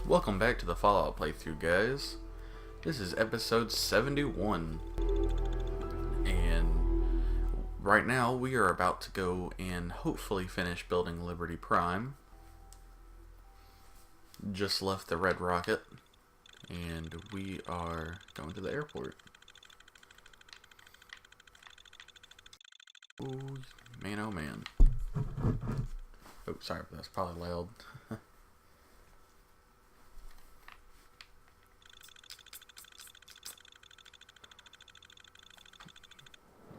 Welcome back to the Fallout playthrough, guys. This is episode 71. And right now we are about to go and hopefully finish building Liberty Prime. Just left the Red Rocket. And we are going to the airport. Ooh, man oh man. Oh, sorry, that's probably loud.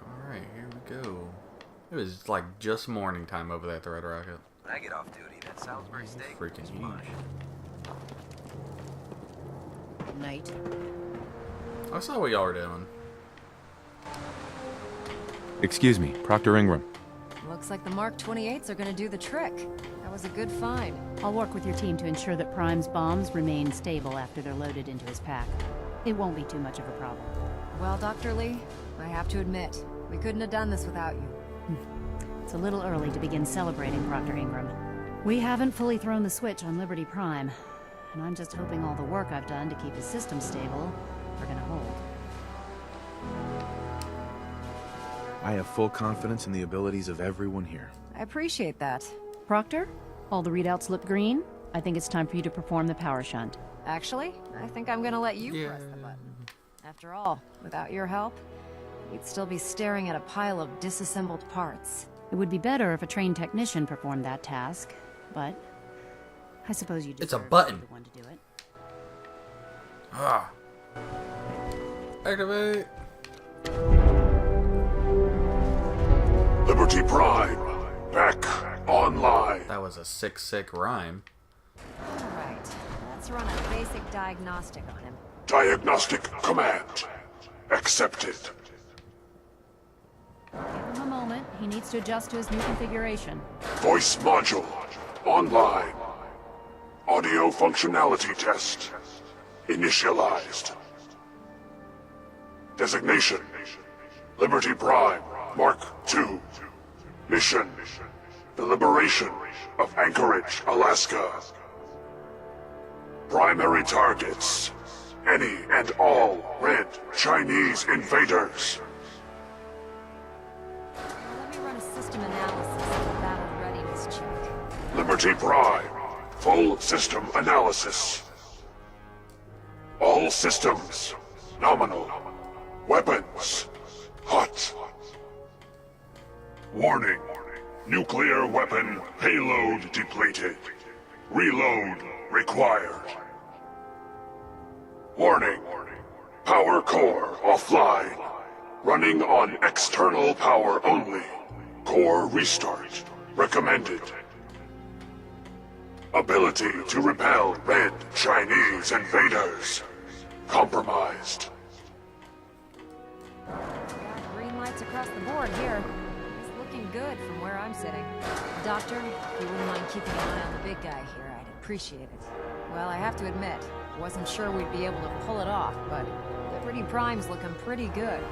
Alright, here we go. It was like just morning time over there at the Red Rocket. When I get off duty, that Salisbury steak Freaking is huge. mine. Night. I saw what y'all were doing. Excuse me, Proctor Ingram. Looks like the Mark 28s are gonna do the trick. That was a good find. I'll work with your team to ensure that Prime's bombs remain stable after they're loaded into his pack. It won't be too much of a problem. Well, Dr. Lee, I have to admit, we couldn't have done this without you. It's a little early to begin celebrating, Proctor Ingram. We haven't fully thrown the switch on Liberty Prime, and I'm just hoping all the work I've done to keep his system stable are gonna hold. I have full confidence in the abilities of everyone here. I appreciate that. Proctor, all the readouts look green. I think it's time for you to perform the power shunt. Actually, I think I'm gonna let you press the button. After all, without your help, we'd still be staring at a pile of disassembled parts. It would be better if a trained technician performed that task, but I suppose you It's a deserve button. to be the one to do it. Ah. Activate. Liberty Prime, back online. That was a sick rhyme. Alright, let's run a basic diagnostic on him. Diagnostic command accepted. Give him a moment. He needs to adjust to his new configuration. Voice module online. Audio functionality test initialized. Designation: Liberty Prime Mark II. Mission: the liberation of Anchorage, Alaska. Primary targets: any and all red Chinese invaders. Let me run a system analysis of the battle readiness check. Liberty Prime, full system analysis. All systems nominal. Weapons hot. Warning: nuclear weapon payload depleted. Reload required. Warning: power core offline. Running on external power only. Core restart recommended. Ability to repel red Chinese invaders compromised. Got green lights across the board here. It's looking good from where I'm sitting. Doctor, if you wouldn't mind keeping an eye on the big guy here, I'd appreciate it. Well, I have to admit, wasn't sure we'd be able to pull it off, but Liberty Prime's looking pretty good.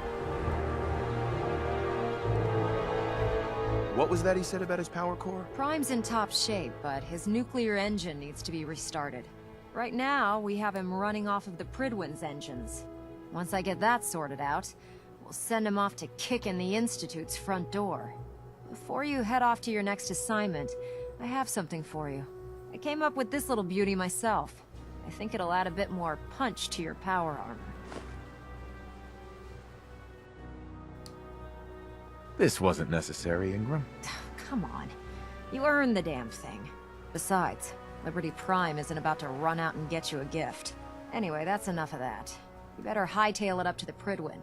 What was that he said about his power core? Prime's in top shape, but his nuclear engine needs to be restarted. Right now, we have him running off of the Pridwin's engines. Once I get that sorted out, we'll send him off to kick in the Institute's front door. Before you head off to your next assignment, I have something for you. I came up with this little beauty myself. I think it'll add a bit more punch to your power armor. This wasn't necessary, Ingram. Come on. You earned the damn thing. Besides, Liberty Prime isn't about to run out and get you a gift. Anyway, that's enough of that. You better hightail it up to the Pridwin.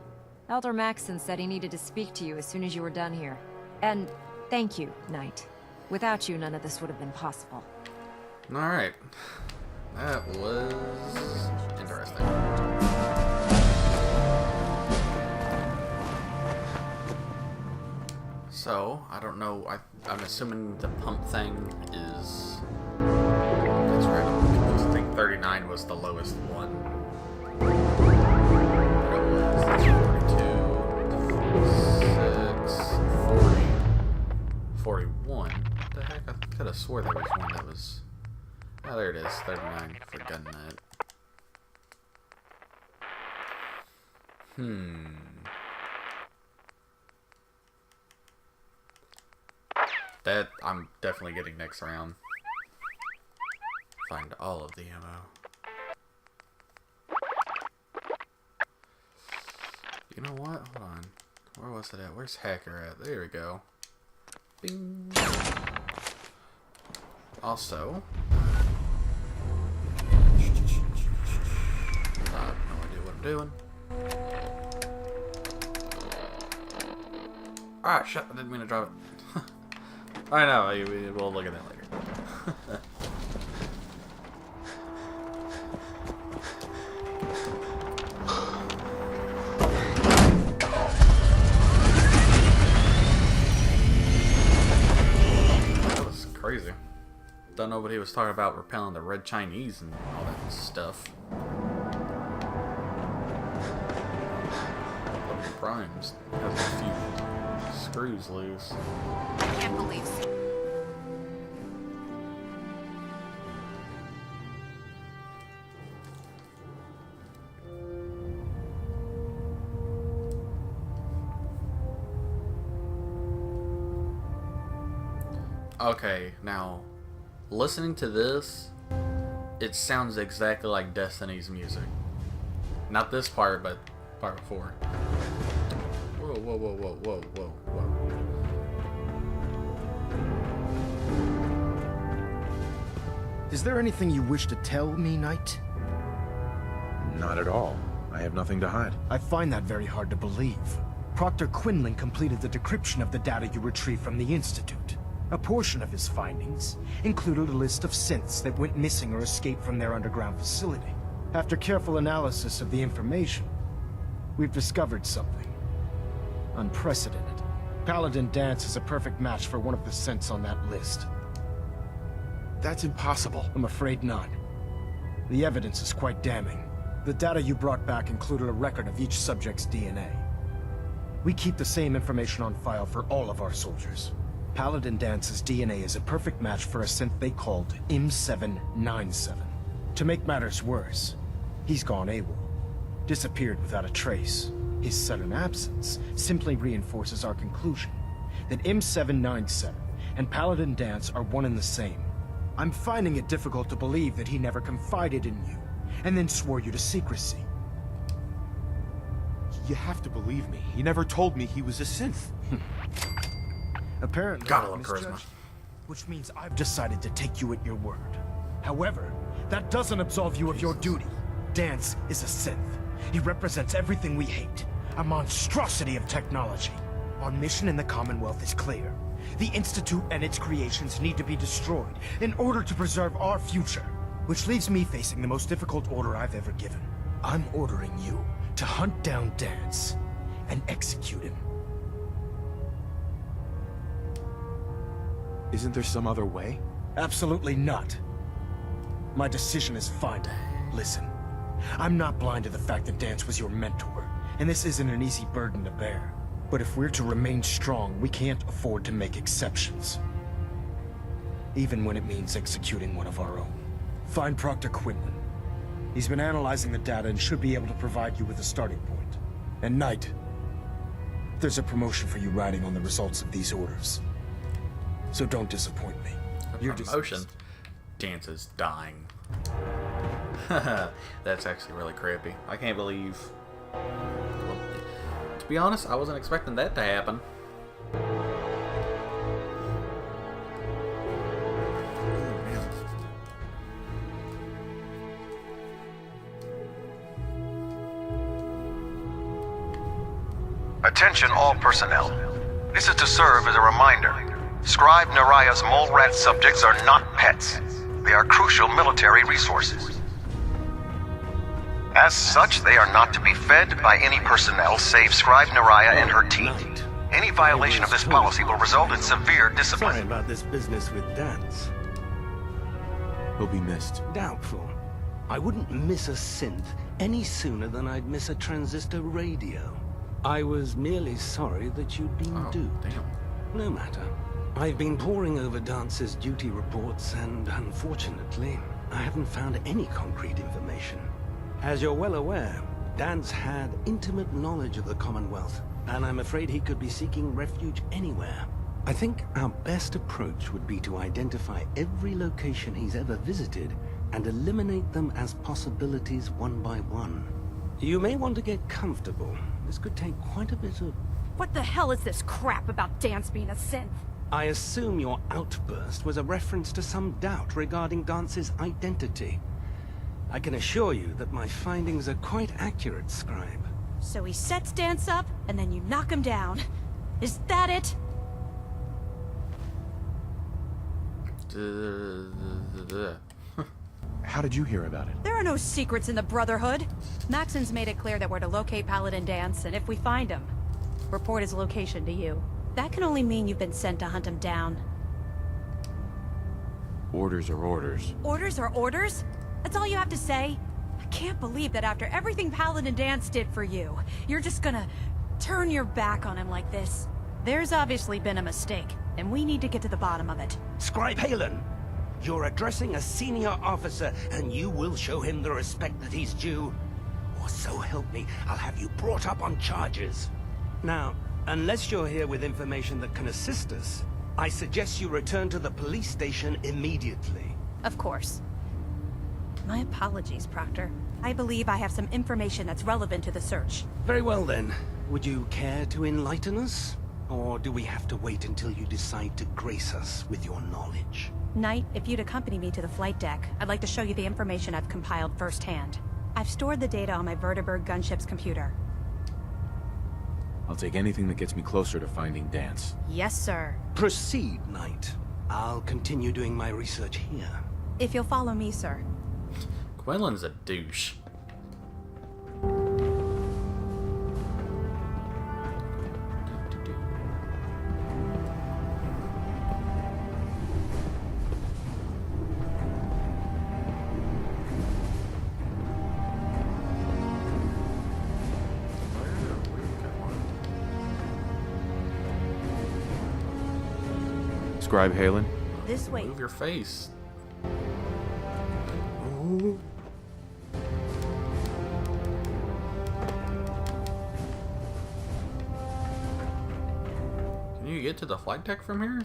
Elder Maxson said he needed to speak to you as soon as you were done here. And thank you, Knight. Without you, none of this would have been possible. Alright. That was interesting. So, I don't know, I'm assuming the pump thing is... That's right, I think 39 was the lowest one. It was 42, 46, 40, 41. What the heck? I could have swore there was one that was... Oh, there it is. 39 for gun nut. That I'm definitely getting next round. Find all of the ammo. You know what? Hold on. Where was it at? Where's Hacker at? There we go. Bing. Also, I have no idea what I'm doing. Ah, shit! I didn't mean to drop it. I know. We'll look at that later. Crazy. Don't know what he was talking about, repelling the red Chinese and all that stuff. Primes has a few screws loose. I can't believe so. Okay, now, listening to this, it sounds exactly like Destiny's music. Not this part, but part before. Whoa, whoa, whoa, whoa, whoa, whoa, whoa. Is there anything you wish to tell me, Knight? Not at all. I have nothing to hide. I find that very hard to believe. Proctor Quinlan completed the decryption of the data you retrieved from the Institute. A portion of his findings included a list of synths that went missing or escaped from their underground facility. After careful analysis of the information, we've discovered something unprecedented. Paladin Danse is a perfect match for one of the synths on that list. That's impossible. I'm afraid not. The evidence is quite damning. The data you brought back included a record of each subject's DNA. We keep the same information on file for all of our soldiers. Paladin Dance's DNA is a perfect match for a synth they called M797. To make matters worse, he's gone AWOL. Disappeared without a trace. His sudden absence simply reinforces our conclusion that M797 and Paladin Danse are one and the same. I'm finding it difficult to believe that he never confided in you, and then swore you to secrecy. You have to believe me. He never told me he was a synth. Apparently, Gotta love misjudged, charisma. which means I've decided to take you at your word. However, that doesn't absolve you of your duty. Danse is a synth. He represents everything we hate, a monstrosity of technology. Our mission in the Commonwealth is clear. The Institute and its creations need to be destroyed in order to preserve our future, which leaves me facing the most difficult order I've ever given. I'm ordering you to hunt down Danse and execute him. Isn't there some other way? Absolutely not. My decision is final. Listen, I'm not blind to the fact that Danse was your mentor, and this isn't an easy burden to bear. But if we're to remain strong, we can't afford to make exceptions. Even when it means executing one of our own. Find Proctor Quinlan. He's been analyzing the data and should be able to provide you with a starting point. And Knight, there's a promotion for you riding on the results of these orders. So don't disappoint me. You're Promotion. dismissed. Danse is dying. That's actually really creepy. I can't believe... Well, to be honest, I wasn't expecting that to happen. Oh, man. Attention all personnel. This is to serve as a reminder. Scribe Naraya's mole rat subjects are not pets. They are crucial military resources. As such, they are not to be fed by any personnel save Scribe Naraya and her team. Any violation of this policy will result in severe Sorry discipline. about this business with Danse. He'll be missed. Doubtful. I wouldn't miss a synth any sooner than I'd miss a transistor radio. I was merely sorry that you'd been Oh, duped. damn. No matter. I've been poring over Dance's duty reports, and unfortunately, I haven't found any concrete information. As you're well aware, Danse had intimate knowledge of the Commonwealth, and I'm afraid he could be seeking refuge anywhere. I think our best approach would be to identify every location he's ever visited and eliminate them as possibilities one by one. You may want to get comfortable. This could take quite a bit of... What the hell is this crap about Danse being a synth? I assume your outburst was a reference to some doubt regarding Dance's identity. I can assure you that my findings are quite accurate, Scribe. So he sets Danse up, and then you knock him down. Is that it? How did you hear about it? There are no secrets in the Brotherhood. Maxon's made it clear that we're to locate Paladin Danse, and if we find him, report his location to you. That can only mean you've been sent to hunt him down. Orders are orders. Orders are orders? That's all you have to say? I can't believe that after everything Paladin Danse did for you, you're just gonna turn your back on him like this. There's obviously been a mistake, and we need to get to the bottom of it. Scribe Halen, you're addressing a senior officer, and you will show him the respect that he's due. Or so help me, I'll have you brought up on charges. Now, unless you're here with information that can assist us, I suggest you return to the police station immediately. Of course. My apologies, Proctor. I believe I have some information that's relevant to the search. Very well then. Would you care to enlighten us? Or do we have to wait until you decide to grace us with your knowledge? Knight, if you'd accompany me to the flight deck, I'd like to show you the information I've compiled firsthand. I've stored the data on my Vertibird gunship's computer. I'll take anything that gets me closer to finding Danse. Yes, sir. Proceed, Knight. I'll continue doing my research here. If you'll follow me, sir. Quinlan's a douche. Scribe Halen? This way. Move your face. Can you get to the flight deck from here?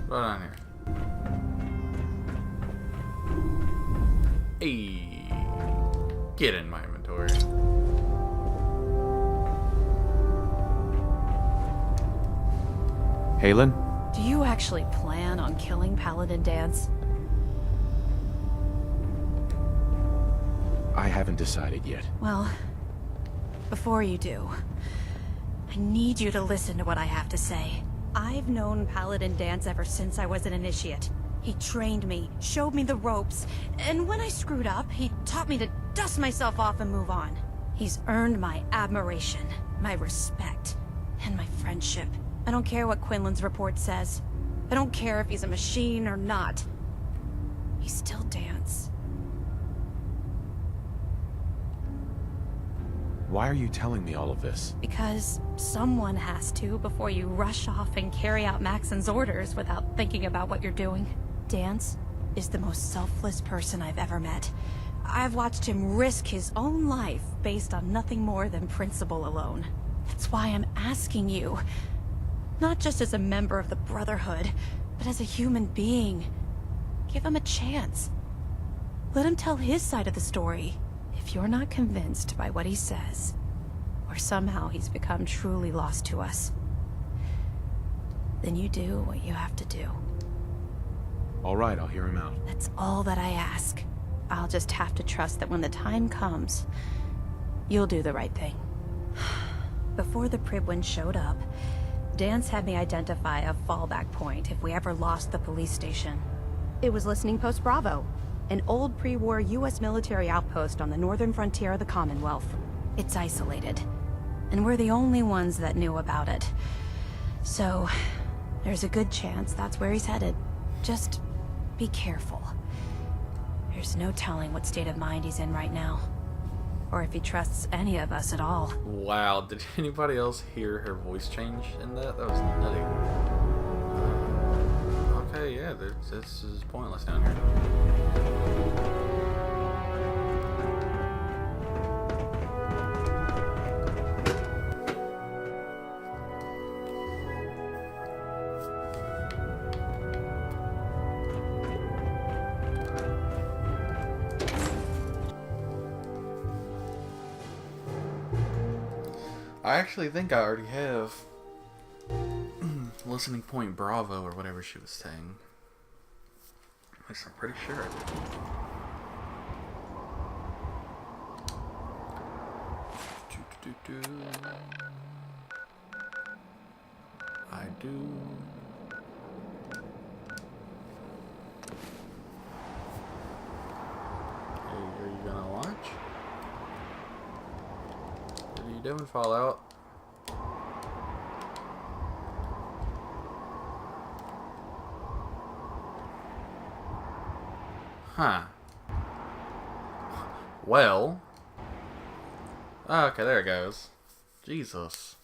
Right on here. Hey, get in my inventory. Halen? Do you actually plan on killing Paladin Danse? I haven't decided yet. Well, before you do, I need you to listen to what I have to say. I've known Paladin Danse ever since I was an initiate. He trained me, showed me the ropes, and when I screwed up, he taught me to dust myself off and move on. He's earned my admiration, my respect, and my friendship. I don't care what Quinlan's report says. I don't care if he's a machine or not. He's still Danse. Why are you telling me all of this? Because someone has to before you rush off and carry out Maxon's orders without thinking about what you're doing. Danse is the most selfless person I've ever met. I've watched him risk his own life based on nothing more than principle alone. That's why I'm asking you, not just as a member of the Brotherhood, but as a human being. Give him a chance. Let him tell his side of the story. If you're not convinced by what he says, or somehow he's become truly lost to us, then you do what you have to do. All right, I'll hear him out. That's all that I ask. I'll just have to trust that when the time comes, you'll do the right thing. Before the Pribwin showed up, Danse had me identify a fallback point if we ever lost the police station. It was Listening Post Bravo, an old pre-war US military outpost on the northern frontier of the Commonwealth. It's isolated, and we're the only ones that knew about it. So, there's a good chance that's where he's headed. Just be careful. There's no telling what state of mind he's in right now. or if he trusts any of us at all. Wow, did anybody else hear her voice change in that? That was nutty. Okay, yeah, this is pointless down here. I actually think I already have listening point Bravo or whatever she was saying. At least I'm pretty sure I did. I do. Hey, are you gonna watch? What are you doing, Fallout? Huh. Well. Oh, okay, there it goes. Jesus.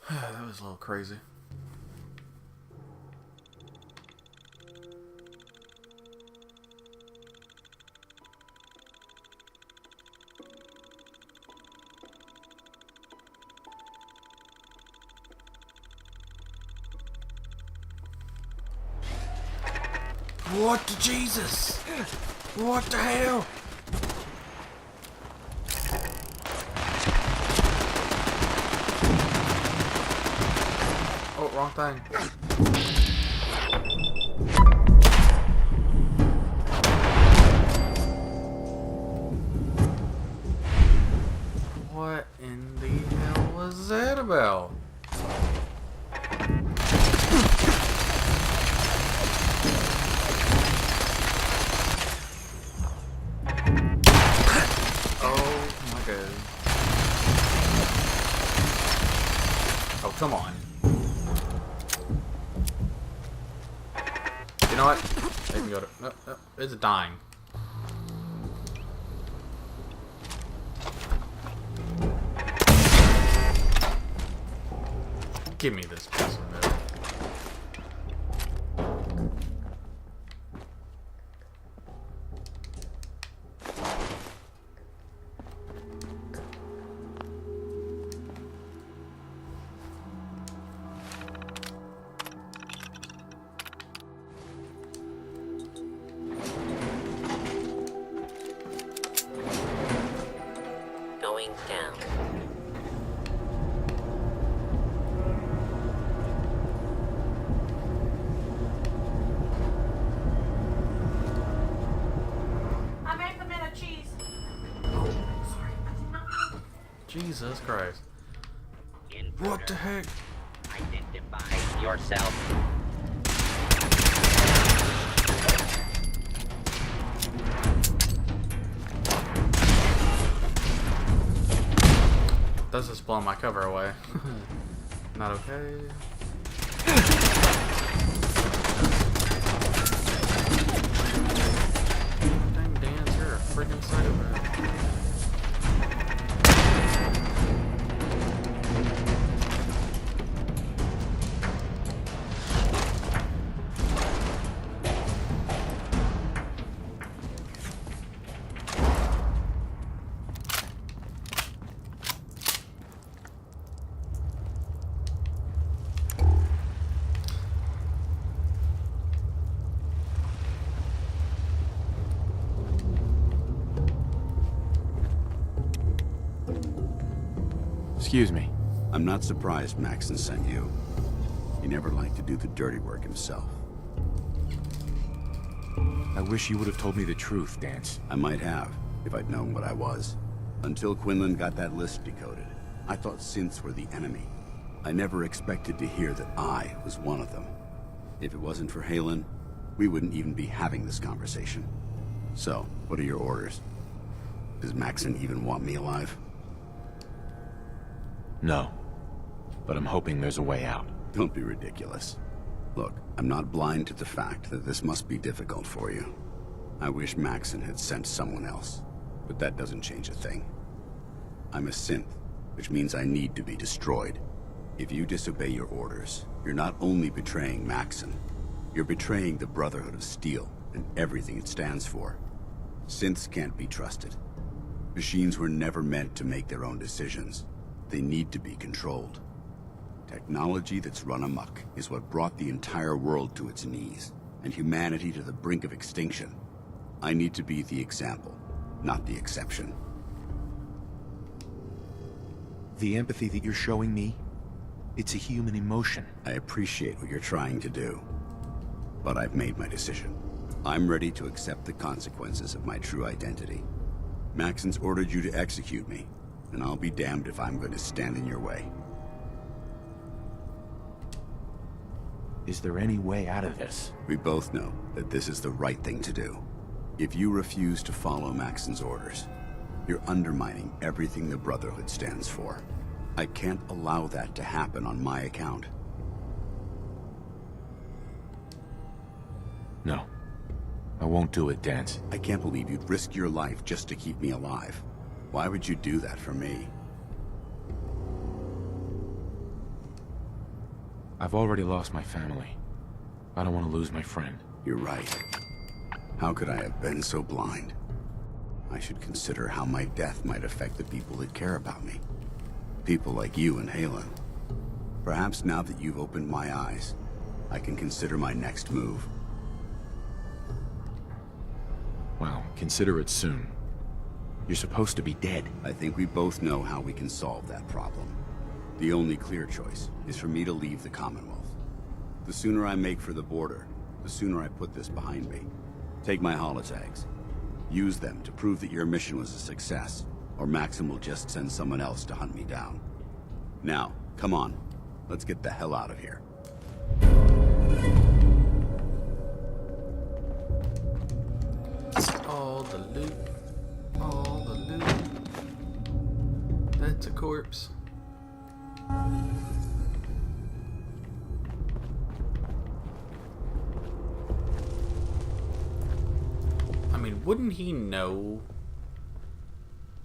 That was a little crazy. What the Jesus? What the hell? Oh, wrong thing. What in the hell was that about? Oh, come on. You know what? They can go to... No, no, it's dying. Give me this piece of metal. Going down. I made the minute cheese. Oh, sorry. Jesus Christ. What the heck? Identify yourself. That's just blowing my cover away. Not okay. Dang, Danse, you're a freaking psychopath. Excuse me. I'm not surprised Maxon sent you. He never liked to do the dirty work himself. I wish you would have told me the truth, Danse. I might have, if I'd known what I was. Until Quinlan got that list decoded, I thought synths were the enemy. I never expected to hear that I was one of them. If it wasn't for Halen, we wouldn't even be having this conversation. So, what are your orders? Does Maxon even want me alive? No. But I'm hoping there's a way out. Don't be ridiculous. Look, I'm not blind to the fact that this must be difficult for you. I wish Maxon had sent someone else, but that doesn't change a thing. I'm a synth, which means I need to be destroyed. If you disobey your orders, you're not only betraying Maxon, you're betraying the Brotherhood of Steel and everything it stands for. Synths can't be trusted. Machines were never meant to make their own decisions. They need to be controlled. Technology that's run amok is what brought the entire world to its knees, and humanity to the brink of extinction. I need to be the example, not the exception. The empathy that you're showing me, it's a human emotion. I appreciate what you're trying to do, but I've made my decision. I'm ready to accept the consequences of my true identity. Maxon's ordered you to execute me, and I'll be damned if I'm going to stand in your way. Is there any way out of this? We both know that this is the right thing to do. If you refuse to follow Maxon's orders, you're undermining everything the Brotherhood stands for. I can't allow that to happen on my account. No. I won't do it, Danse. I can't believe you'd risk your life just to keep me alive. Why would you do that for me? I've already lost my family. I don't want to lose my friend. You're right. How could I have been so blind? I should consider how my death might affect the people that care about me. People like you and Halen. Perhaps now that you've opened my eyes, I can consider my next move. Well, consider it soon. You're supposed to be dead. I think we both know how we can solve that problem. The only clear choice is for me to leave the Commonwealth. The sooner I make for the border, the sooner I put this behind me. Take my holotags. Use them to prove that your mission was a success, or Maxon will just send someone else to hunt me down. Now, come on. Let's get the hell out of here. All the loot. All the loot. That's a corpse. I mean, wouldn't he know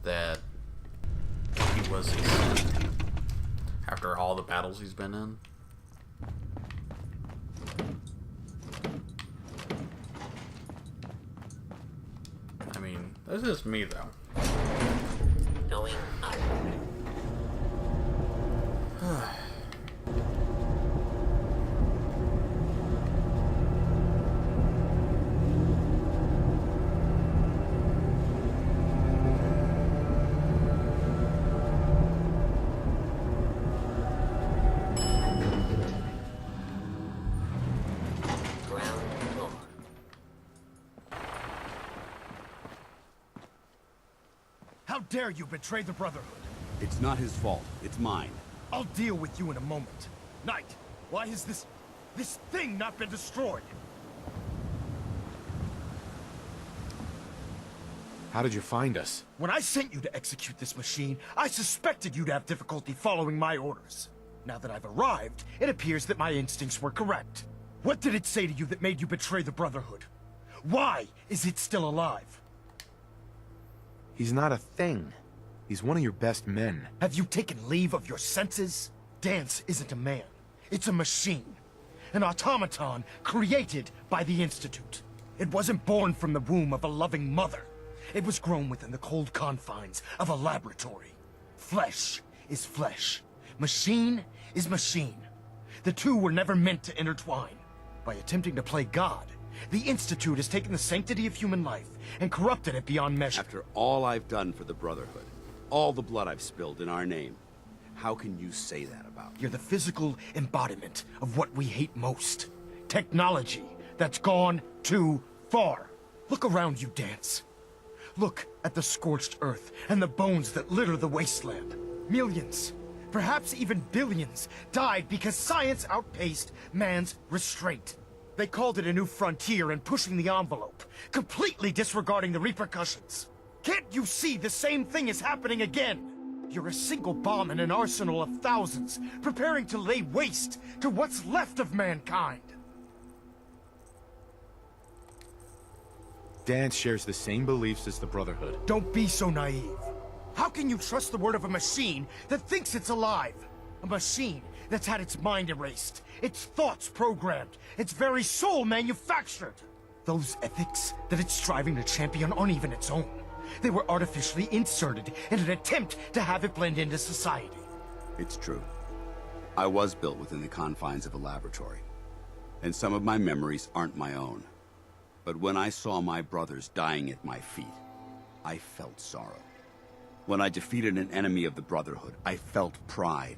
that he was a Sith after all the battles he's been in? I mean, that's just me though. Going up. Ground floor. How dare you betray the Brotherhood? It's not his fault. It's mine. I'll deal with you in a moment. Knight, why has this thing not been destroyed? How did you find us? When I sent you to execute this machine, I suspected you'd have difficulty following my orders. Now that I've arrived, it appears that my instincts were correct. What did it say to you that made you betray the Brotherhood? Why is it still alive? He's not a thing. He's one of your best men. Have you taken leave of your senses? Danse isn't a man. It's a machine. An automaton created by the Institute. It wasn't born from the womb of a loving mother. It was grown within the cold confines of a laboratory. Flesh is flesh. Machine is machine. The two were never meant to intertwine. By attempting to play God, the Institute has taken the sanctity of human life and corrupted it beyond measure. After all I've done for the Brotherhood, all the blood I've spilled in our name, how can you say that about me? You're the physical embodiment of what we hate most. Technology that's gone too far. Look around you, Danse. Look at the scorched earth and the bones that litter the wasteland. Millions, perhaps even billions, died because science outpaced man's restraint. They called it a new frontier and pushing the envelope, completely disregarding the repercussions. Can't you see the same thing is happening again? You're a single bomb in an arsenal of thousands, preparing to lay waste to what's left of mankind. Danse shares the same beliefs as the Brotherhood. Don't be so naive. How can you trust the word of a machine that thinks it's alive? A machine that's had its mind erased, its thoughts programmed, its very soul manufactured. Those ethics that it's striving to champion aren't even its own. They were artificially inserted in an attempt to have it blend into society. It's true. I was built within the confines of a laboratory, and some of my memories aren't my own. But when I saw my brothers dying at my feet, I felt sorrow. When I defeated an enemy of the Brotherhood, I felt pride.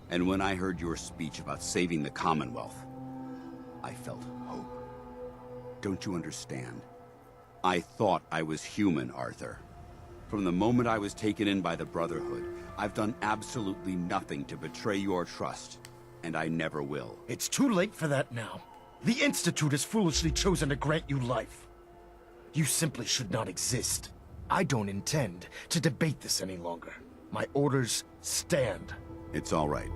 And when I heard your speech about saving the Commonwealth, I felt hope. Don't you understand? I thought I was human, Arthur. From the moment I was taken in by the Brotherhood, I've done absolutely nothing to betray your trust, and I never will. It's too late for that now. The Institute has foolishly chosen to grant you life. You simply should not exist. I don't intend to debate this any longer. My orders stand. It's all right.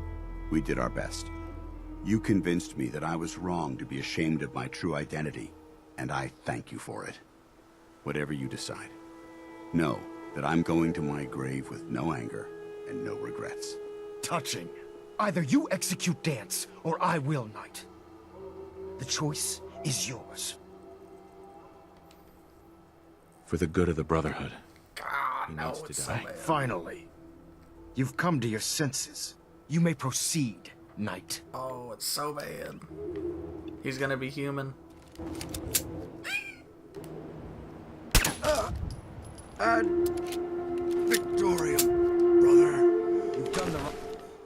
We did our best. You convinced me that I was wrong to be ashamed of my true identity, and I thank you for it. Whatever you decide, know that I'm going to my grave with no anger and no regrets. Touching. Either you execute Danse, or I will, Knight. The choice is yours. For the good of the Brotherhood. God, He no, needs to it's so die. bad. Finally. You've come to your senses. You may proceed, Knight. Oh, it's so bad. He's gonna be human. Victoria, brother. You've done the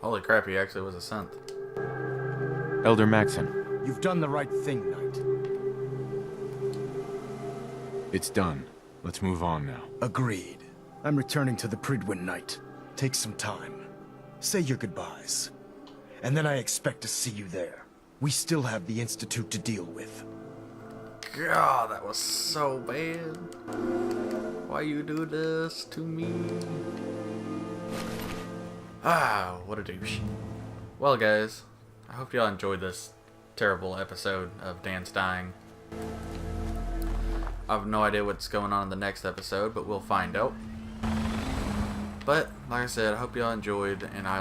Holy crap, he actually was a synth. Elder Maxon, You've done the right thing, Knight. it's done. Let's move on now. Agreed. I'm returning to the Pridwin, Knight. Take some time. Say your goodbyes. And then I expect to see you there. We still have the Institute to deal with. God, that was so bad. Why you do this to me? Ah, what a douche. Well, guys, I hope y'all enjoyed this terrible episode of Danse dying. I have no idea what's going on in the next episode, but we'll find out. But, like I said, I hope y'all enjoyed, and I